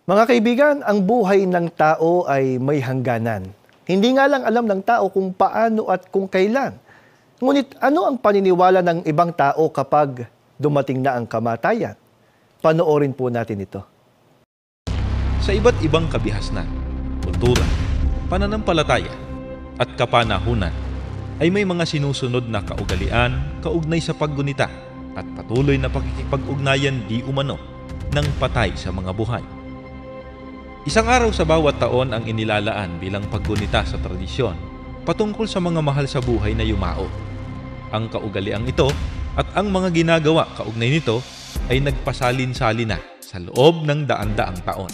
Mga kaibigan, ang buhay ng tao ay may hangganan. Hindi nga lang alam ng tao kung paano at kung kailan. Ngunit ano ang paniniwala ng ibang tao kapag dumating na ang kamatayan? Panoorin po natin ito. Sa iba't ibang kabihasnan, kultura, pananampalataya, at kapanahunan ay may mga sinusunod na kaugalian kaugnay sa paggunita at patuloy na pakikipag-ugnayan di umano ng patay sa mga buhay. Isang araw sa bawat taon ang inilalaan bilang paggunita sa tradisyon patungkol sa mga mahal sa buhay na yumao. Ang kaugaliang ito at ang mga ginagawa kaugnay nito ay nagpasalin-sali na sa loob ng daan-daang taon.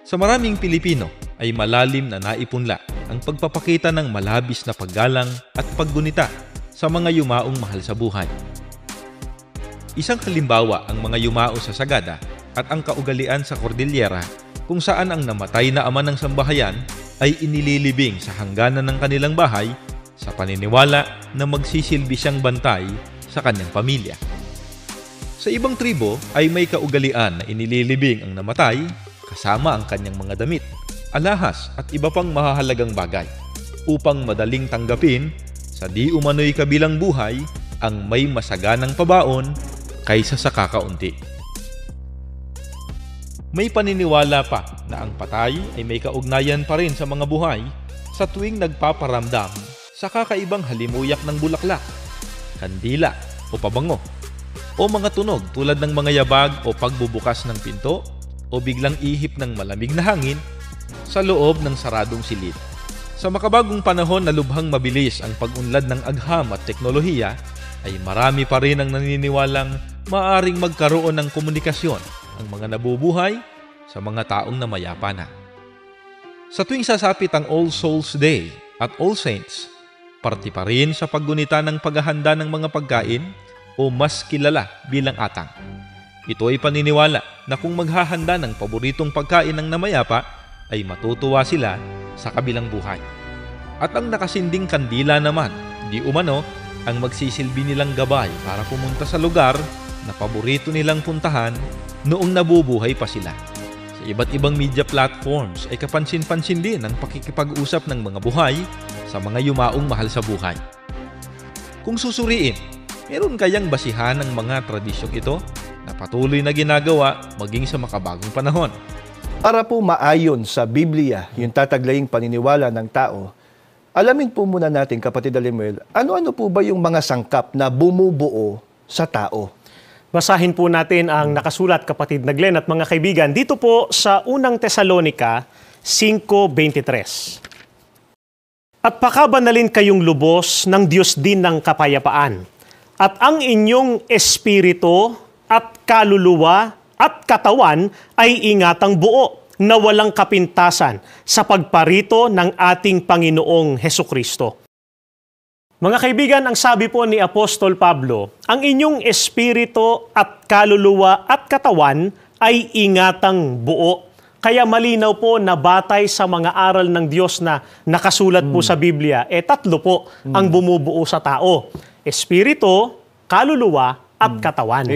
Sa maraming Pilipino ay malalim na naipunla ang pagpapakita ng malabis na paggalang at paggunita sa mga yumaong mahal sa buhay. Isang halimbawa ang mga yumao sa Sagada at ang kaugalian sa Cordillera kung saan ang namatay na ama ng sambahayan ay inililibing sa hangganan ng kanilang bahay sa paniniwala na magsisilbi siyang bantay sa kanyang pamilya. Sa ibang tribo ay may kaugalian na inililibing ang namatay kasama ang kanyang mga damit, alahas at iba pang mahahalagang bagay upang madaling tanggapin sa di umano'y kabilang buhay ang may masaganang pabaon kaysa sa kakaunti. May paniniwala pa na ang patay ay may kaugnayan pa rin sa mga buhay sa tuwing nagpaparamdam sa kakaibang halimuyak ng bulaklak, kandila o pabango, o mga tunog tulad ng mga yabag o pagbubukas ng pinto o biglang ihip ng malamig na hangin sa loob ng saradong silid. Sa makabagong panahon na lubhang mabilis ang pag-unlad ng agham at teknolohiya, ay marami pa rin ang naniniwalang maaaring magkaroon ng komunikasyon ang mga nabubuhay sa mga taong namayapa na. Sa tuwing sasapit ang All Souls Day at All Saints, parte pa rin sa paggunita ng paghahanda ng mga pagkain o mas kilala bilang atang. Ito ay paniniwala na kung maghahanda ng paboritong pagkain ng namayapa, ay matutuwa sila sa kabilang buhay. At ang nakasinding kandila naman, di umano, ang magsisilbi nilang gabay para pumunta sa lugar na paborito nilang puntahan noong nabubuhay pa sila. Sa iba't ibang media platforms ay kapansin-pansin din ang pakikipag-usap ng mga buhay sa mga yumaong mahal sa buhay. Kung susuriin, meron kayang basihan ng mga tradisyong ito na patuloy na ginagawa maging sa makabagong panahon? Para po maayon sa Biblia, yung tataglaying paniniwala ng tao, alamin po muna natin, kapatid Alimuel, ano-ano po ba yung mga sangkap na bumubuo sa tao? Basahin po natin ang nakasulat, kapatid na Glenn at mga kaibigan, dito po sa unang Tesalonica 5:23. At pakabanalin kayong lubos ng Diyos din ng kapayapaan, at ang inyong espiritu at kaluluwa at katawan ay ingatang buo na walang kapintasan sa pagparito ng ating Panginoong Hesukristo. Mga kaibigan, ang sabi po ni Apostol Pablo, ang inyong espiritu at kaluluwa at katawan ay ingatang buo. Kaya malinaw po na batay sa mga aral ng Diyos na nakasulat po sa Biblia, tatlo po ang bumubuo sa tao: espiritu, kaluluwa at katawan.